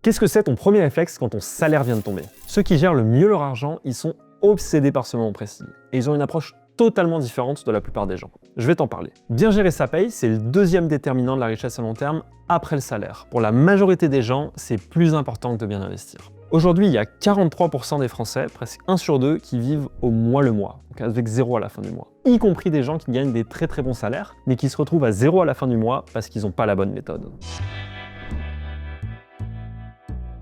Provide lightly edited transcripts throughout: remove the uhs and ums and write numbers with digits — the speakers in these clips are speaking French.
Qu'est-ce que c'est ton premier réflexe quand ton salaire vient de tomber? Ceux qui gèrent le mieux leur argent, ils sont obsédés par ce moment précis. Et ils ont une approche totalement différente de la plupart des gens. Je vais t'en parler. Bien gérer sa paye, c'est le deuxième déterminant de la richesse à long terme après le salaire. Pour la majorité des gens, c'est plus important que de bien investir. Aujourd'hui, il y a 43% des Français, presque 1 sur 2, qui vivent au mois le mois, donc avec 0 à la fin du mois. Y compris des gens qui gagnent des très bons salaires, mais qui se retrouvent à 0 à la fin du mois parce qu'ils n'ont pas la bonne méthode.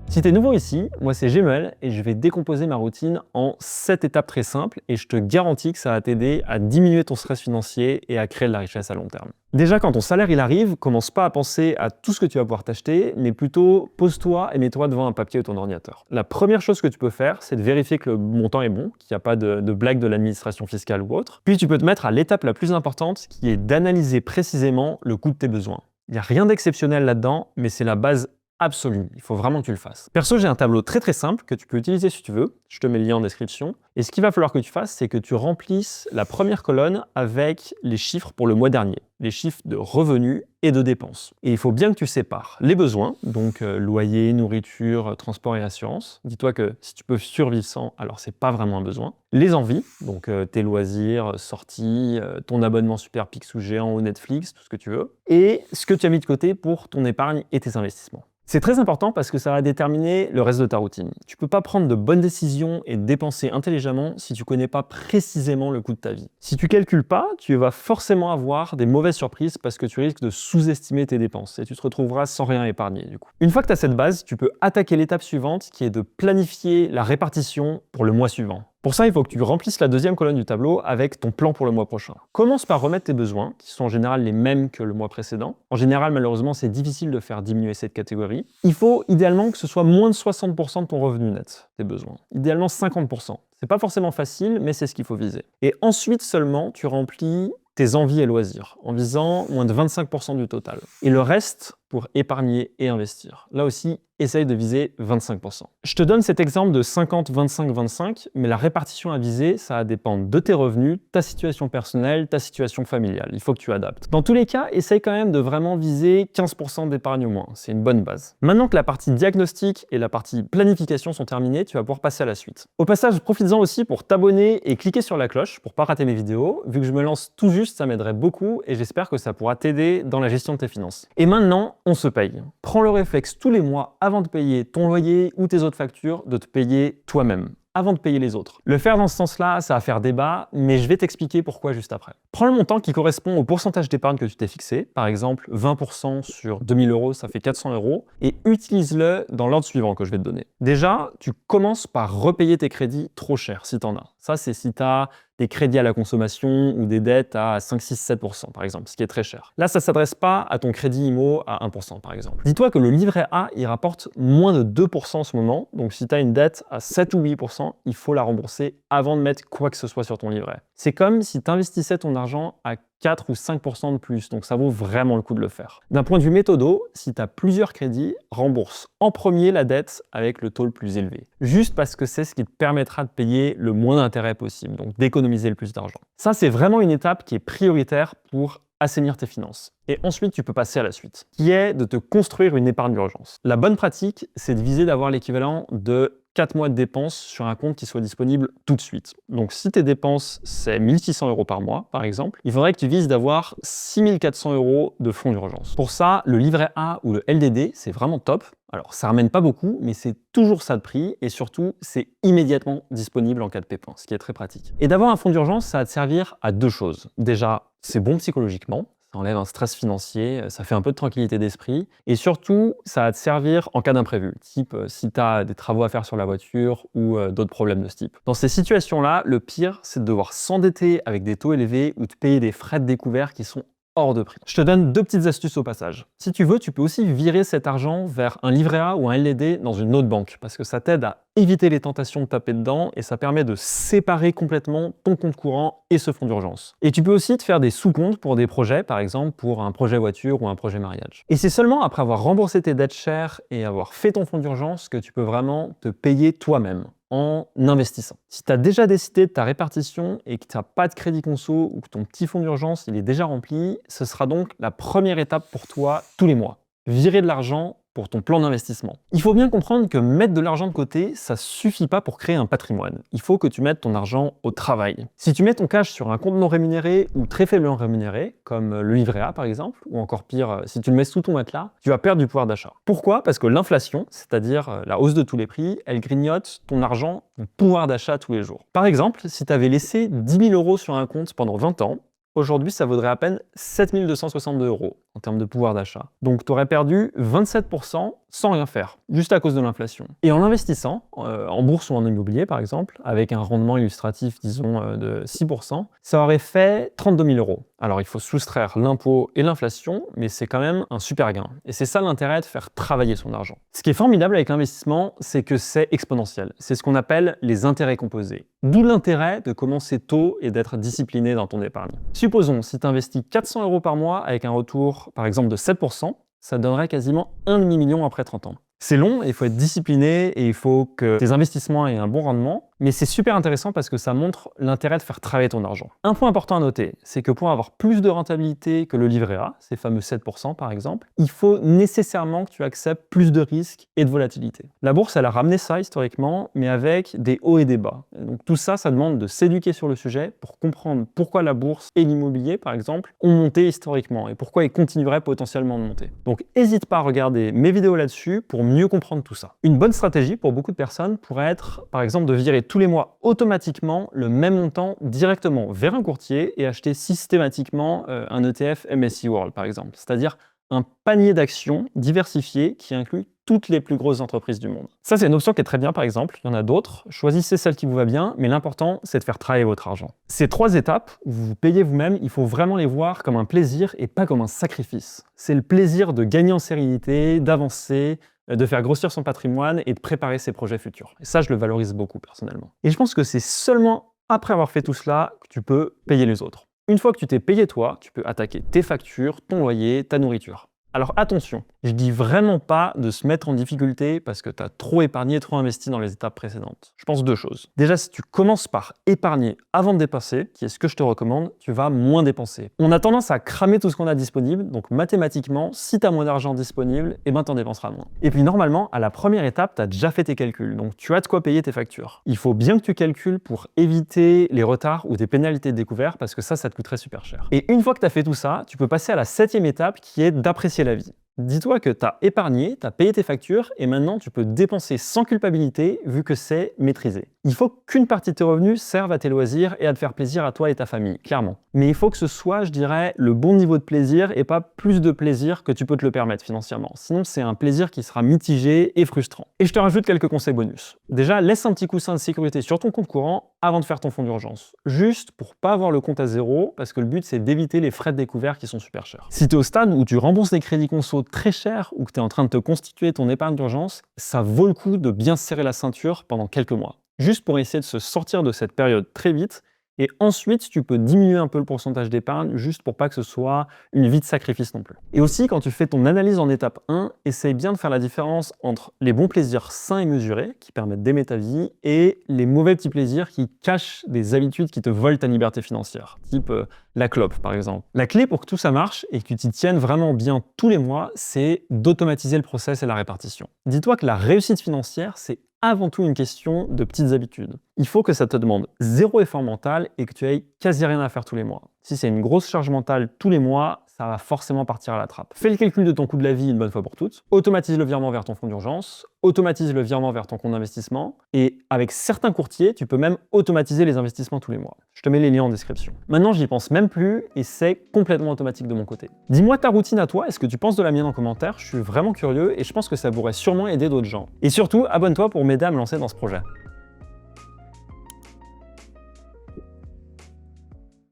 Si tu es nouveau ici, moi c'est Gemel et je vais décomposer ma routine en 7 étapes très simples et je te garantis que ça va t'aider à diminuer ton stress financier et à créer de la richesse à long terme. Déjà, quand ton salaire il arrive, commence pas à penser à tout ce que tu vas pouvoir t'acheter, mais plutôt pose-toi et mets-toi devant un papier ou ton ordinateur. La première chose que tu peux faire, c'est de vérifier que le montant est bon, qu'il n'y a pas de blague de l'administration fiscale ou autre. Puis tu peux te mettre à l'étape la plus importante qui est d'analyser précisément le coût de tes besoins. Il n'y a rien d'exceptionnel là-dedans, mais c'est la base absolue. Il faut vraiment que tu le fasses. Perso, j'ai un tableau très simple que tu peux utiliser si tu veux. Je te mets le lien en description. Et ce qu'il va falloir que tu fasses, c'est que tu remplisses la première colonne avec les chiffres pour le mois dernier, les chiffres de revenus et de dépenses. Et il faut bien que tu sépares les besoins, donc loyer, nourriture, transport et assurance. Dis-toi que si tu peux survivre sans, alors c'est pas vraiment un besoin. Les envies, donc tes loisirs, sorties, ton abonnement Super Pix ou Géant ou Netflix, tout ce que tu veux. Et ce que tu as mis de côté pour ton épargne et tes investissements. C'est très important parce que ça va déterminer le reste de ta routine. Tu peux pas prendre de bonnes décisions et dépenser intelligemment si tu connais pas précisément le coût de ta vie. Si tu calcules pas, tu vas forcément avoir des mauvaises surprises parce que tu risques de sous-estimer tes dépenses et tu te retrouveras sans rien épargner du coup. Une fois que tu as cette base, tu peux attaquer l'étape suivante qui est de planifier la répartition pour le mois suivant. Pour ça, il faut que tu remplisses la deuxième colonne du tableau avec ton plan pour le mois prochain. Commence par remettre tes besoins, qui sont en général les mêmes que le mois précédent. En général, malheureusement, c'est difficile de faire diminuer cette catégorie. Il faut idéalement que ce soit moins de 60% de ton revenu net, tes besoins. Idéalement 50%. C'est pas forcément facile, mais c'est ce qu'il faut viser. Et ensuite seulement, tu remplis tes envies et loisirs, en visant moins de 25% du total. Et le reste pour épargner et investir. Là aussi, essaye de viser 25%. Je te donne cet exemple de 50, 25, 25, mais la répartition à viser, ça va dépendre de tes revenus, ta situation personnelle, ta situation familiale. Il faut que tu adaptes. Dans tous les cas, essaye quand même de vraiment viser 15% d'épargne au moins. C'est une bonne base. Maintenant que la partie diagnostic et la partie planification sont terminées, tu vas pouvoir passer à la suite. Au passage, profites-en aussi pour t'abonner et cliquer sur la cloche pour pas rater mes vidéos. Vu que je me lance tout juste, ça m'aiderait beaucoup et j'espère que ça pourra t'aider dans la gestion de tes finances. Et maintenant, on se paye. Prends le réflexe tous les mois avant de payer ton loyer ou tes autres factures, de te payer toi-même, avant de payer les autres. Le faire dans ce sens-là, ça va faire débat, mais je vais t'expliquer pourquoi juste après. Prends le montant qui correspond au pourcentage d'épargne que tu t'es fixé, par exemple 20% sur 2000 €, ça fait 400 €, et utilise-le dans l'ordre suivant que je vais te donner. Déjà, tu commences par repayer tes crédits trop chers, si tu en as. Ça, c'est si tu as des crédits à la consommation ou des dettes à 5, 6, 7%, par exemple, ce qui est très cher. Là, ça ne s'adresse pas à ton crédit IMO à 1%, par exemple. Dis-toi que le livret A, il rapporte moins de 2% en ce moment, donc si tu as une dette à 7 ou 8%, il faut la rembourser avant de mettre quoi que ce soit sur ton livret. C'est comme si tu investissais ton argent à 4 ou 5% de plus, donc ça vaut vraiment le coup de le faire. D'un point de vue méthodo, si tu as plusieurs crédits, rembourse en premier la dette avec le taux le plus élevé. Juste parce que c'est ce qui te permettra de payer le moins d'intérêt possible, donc d'économiser le plus d'argent. Ça, c'est vraiment une étape qui est prioritaire pour assainir tes finances. Et ensuite, tu peux passer à la suite, qui est de te construire une épargne d'urgence. La bonne pratique, c'est de viser d'avoir l'équivalent de 4 mois de dépenses sur un compte qui soit disponible tout de suite. Donc si tes dépenses, c'est 1 600 € par mois, par exemple, il faudrait que tu vises d'avoir 6 400 € de fonds d'urgence. Pour ça, le livret A ou le LDD, c'est vraiment top. Alors, ça ramène pas beaucoup, mais c'est toujours ça de prix et surtout, c'est immédiatement disponible en cas de pépin, ce qui est très pratique. Et d'avoir un fonds d'urgence, ça va te servir à 2 choses. Déjà, c'est bon psychologiquement. Ça enlève un stress financier, ça fait un peu de tranquillité d'esprit. Et surtout, ça va te servir en cas d'imprévu, type si tu as des travaux à faire sur la voiture ou d'autres problèmes de ce type. Dans ces situations-là, le pire, c'est de devoir s'endetter avec des taux élevés ou de payer des frais de découvert qui sont hors de prix. Je te donne 2 petites astuces au passage. Si tu veux, tu peux aussi virer cet argent vers un livret A ou un LDD dans une autre banque, parce que ça t'aide à éviter les tentations de taper dedans et ça permet de séparer complètement ton compte courant et ce fonds d'urgence. Et tu peux aussi te faire des sous-comptes pour des projets, par exemple pour un projet voiture ou un projet mariage. Et c'est seulement après avoir remboursé tes dettes chères et avoir fait ton fonds d'urgence que tu peux vraiment te payer toi-même en investissant. Si tu as déjà décidé de ta répartition et que tu n'as pas de crédit conso ou que ton petit fonds d'urgence il est déjà rempli, ce sera donc la première étape pour toi tous les mois. Virer de l'argent pour ton plan d'investissement. Il faut bien comprendre que mettre de l'argent de côté, ça suffit pas pour créer un patrimoine. Il faut que tu mettes ton argent au travail. Si tu mets ton cash sur un compte non rémunéré ou très faiblement rémunéré, comme le livret A par exemple, ou encore pire, si tu le mets sous ton matelas, tu vas perdre du pouvoir d'achat. Pourquoi? Parce que l'inflation, c'est-à-dire la hausse de tous les prix, elle grignote ton argent, ton pouvoir d'achat tous les jours. Par exemple, si tu avais laissé 10 000 € sur un compte pendant 20 ans, aujourd'hui, ça vaudrait à peine 7 262 € en termes de pouvoir d'achat. Donc, tu aurais perdu 27% sans rien faire, juste à cause de l'inflation. Et en investissant, en bourse ou en immobilier par exemple, avec un rendement illustratif, disons, de 6%, ça aurait fait 32 000 €. Alors, il faut soustraire l'impôt et l'inflation, mais c'est quand même un super gain. Et c'est ça l'intérêt de faire travailler son argent. Ce qui est formidable avec l'investissement, c'est que c'est exponentiel. C'est ce qu'on appelle les intérêts composés. D'où l'intérêt de commencer tôt et d'être discipliné dans ton épargne. Supposons, si tu investis 400 € par mois avec un retour, par exemple, de 7%, ça donnerait quasiment 1,5 million après 30 ans. C'est long, il faut être discipliné et il faut que tes investissements aient un bon rendement, mais c'est super intéressant parce que ça montre l'intérêt de faire travailler ton argent. Un point important à noter, c'est que pour avoir plus de rentabilité que le livret A, ces fameux 7% par exemple, il faut nécessairement que tu acceptes plus de risques et de volatilité. La bourse, elle a ramené ça historiquement, mais avec des hauts et des bas. Donc tout ça, ça demande de s'éduquer sur le sujet pour comprendre pourquoi la bourse et l'immobilier, par exemple, ont monté historiquement et pourquoi ils continueraient potentiellement de monter. Donc n'hésite pas à regarder mes vidéos là-dessus pour mieux comprendre tout ça. Une bonne stratégie pour beaucoup de personnes pourrait être, par exemple, de virer tous les mois automatiquement le même montant directement vers un courtier et acheter systématiquement un ETF MSCI World, par exemple. C'est-à-dire un panier d'actions diversifié qui inclut toutes les plus grosses entreprises du monde. Ça, c'est une option qui est très bien, par exemple. Il y en a d'autres. Choisissez celle qui vous va bien, mais l'important, c'est de faire travailler votre argent. Ces 3 étapes, vous vous payez vous-même, il faut vraiment les voir comme un plaisir et pas comme un sacrifice. C'est le plaisir de gagner en sérénité, d'avancer, de faire grossir son patrimoine et de préparer ses projets futurs. Et ça, je le valorise beaucoup personnellement. Et je pense que c'est seulement après avoir fait tout cela que tu peux payer les autres. Une fois que tu t'es payé toi, tu peux attaquer tes factures, ton loyer, ta nourriture. Alors attention, je dis vraiment pas de se mettre en difficulté parce que tu as trop épargné, trop investi dans les étapes précédentes. Je pense 2 choses. Déjà, si tu commences par épargner avant de dépenser, qui est ce que je te recommande, tu vas moins dépenser. On a tendance à cramer tout ce qu'on a disponible, donc mathématiquement, si tu as moins d'argent disponible, eh ben, tu en dépenseras moins. Et puis normalement, à la première étape, tu as déjà fait tes calculs, donc tu as de quoi payer tes factures. Il faut bien que tu calcules pour éviter les retards ou des pénalités de découvert parce que ça te coûterait super cher. Et une fois que tu as fait tout ça, tu peux passer à la 7e étape qui est d'apprécier la vie. Dis-toi que tu as épargné, tu as payé tes factures et maintenant tu peux dépenser sans culpabilité vu que c'est maîtrisé. Il faut qu'une partie de tes revenus serve à tes loisirs et à te faire plaisir à toi et ta famille, clairement. Mais il faut que ce soit, je dirais, le bon niveau de plaisir et pas plus de plaisir que tu peux te le permettre financièrement. Sinon, c'est un plaisir qui sera mitigé et frustrant. Et je te rajoute quelques conseils bonus. Déjà, laisse un petit coussin de sécurité sur ton compte courant avant de faire ton fonds d'urgence. Juste pour pas avoir le compte à zéro, parce que le but, c'est d'éviter les frais de découvert qui sont super chers. Si tu es au stade où tu rembourses des crédits conso très chers ou que tu es en train de te constituer ton épargne d'urgence, ça vaut le coup de bien serrer la ceinture pendant quelques mois. Juste pour essayer de se sortir de cette période très vite. Et ensuite, tu peux diminuer un peu le pourcentage d'épargne juste pour pas que ce soit une vie de sacrifice non plus. Et aussi, quand tu fais ton analyse en étape 1, essaye bien de faire la différence entre les bons plaisirs sains et mesurés qui permettent d'aimer ta vie et les mauvais petits plaisirs qui cachent des habitudes qui te volent ta liberté financière, type la clope par exemple. La clé pour que tout ça marche et que tu t'y tiennes vraiment bien tous les mois, c'est d'automatiser le process et la répartition. Dis-toi que la réussite financière, c'est avant tout une question de petites habitudes. Il faut que ça te demande 0 effort mental et que tu aies quasi rien à faire tous les mois. Si c'est une grosse charge mentale tous les mois, ça va forcément partir à la trappe. Fais le calcul de ton coût de la vie une bonne fois pour toutes, automatise le virement vers ton fonds d'urgence, automatise le virement vers ton compte d'investissement et avec certains courtiers, tu peux même automatiser les investissements tous les mois. Je te mets les liens en description. Maintenant, j'y pense même plus et c'est complètement automatique de mon côté. Dis-moi ta routine à toi, est-ce que tu penses de la mienne en commentaire? Je suis vraiment curieux et je pense que ça pourrait sûrement aider d'autres gens. Et surtout, abonne-toi pour m'aider à me lancer dans ce projet.